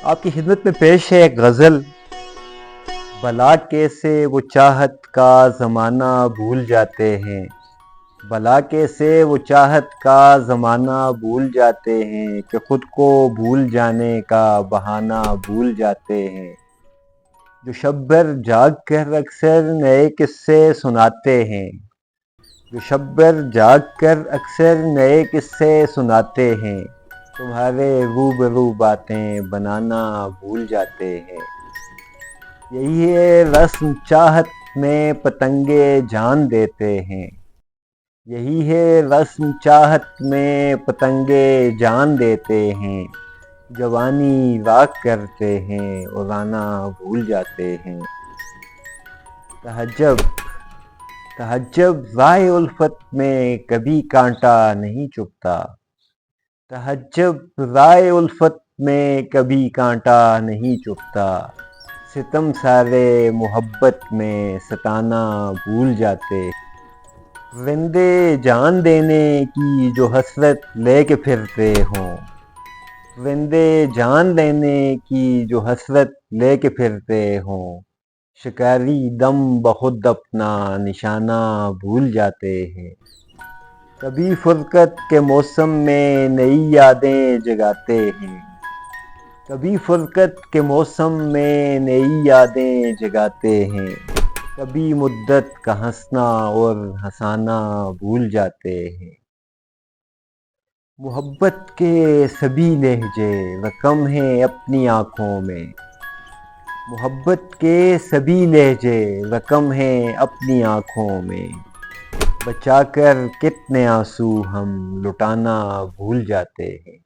آپ کی خدمت میں پیش ہے ایک غزل۔ بلا کیسے وہ چاہت کا زمانہ بھول جاتے ہیں، بلا کیسے وہ چاہت کا زمانہ بھول جاتے ہیں کہ خود کو بھول جانے کا بہانہ بھول جاتے ہیں۔ جو شب بھر جاگ کر اکثر نئے قصے سناتے ہیں، جو شب بھر جاگ کر اکثر نئے قصے سناتے ہیں، تمہارے روبرو باتیں بنانا بھول جاتے ہیں۔ یہی ہے رسم چاہت میں پتنگے جان دیتے ہیں، یہی ہے رسم چاہت میں پتنگے جان دیتے ہیں۔ جوانی راکھ کرتے ہیں اڑانا بھول جاتے ہیں۔ تحجب رائے الفت میں کبھی کانٹا نہیں چبھتا، تحجب رائے الفت میں کبھی کانٹا نہیں چبھتا۔ ستم سارے محبت میں ستانا بھول جاتے ہیں۔ رندے جان دینے کی جو حسرت لے کے پھرتے ہوں، رندے جان دینے کی جو حسرت لے کے پھرتے ہوں، شکاری دم بخود اپنا نشانہ بھول جاتے ہیں۔ کبھی فرقت کے موسم میں نئی یادیں جگاتے ہیں، کبھی فرقت کے موسم میں نئی یادیں جگاتے ہیں، کبھی مدت کا ہنسنا اور ہنسانا بھول جاتے ہیں۔ محبت کے سبھی لہجے رقم ہیں اپنی آنکھوں میں، محبت کے سبھی لہجے رقم ہیں اپنی آنکھوں میں، بچا کر کتنے آنسو ہم لٹانا بھول جاتے ہیں۔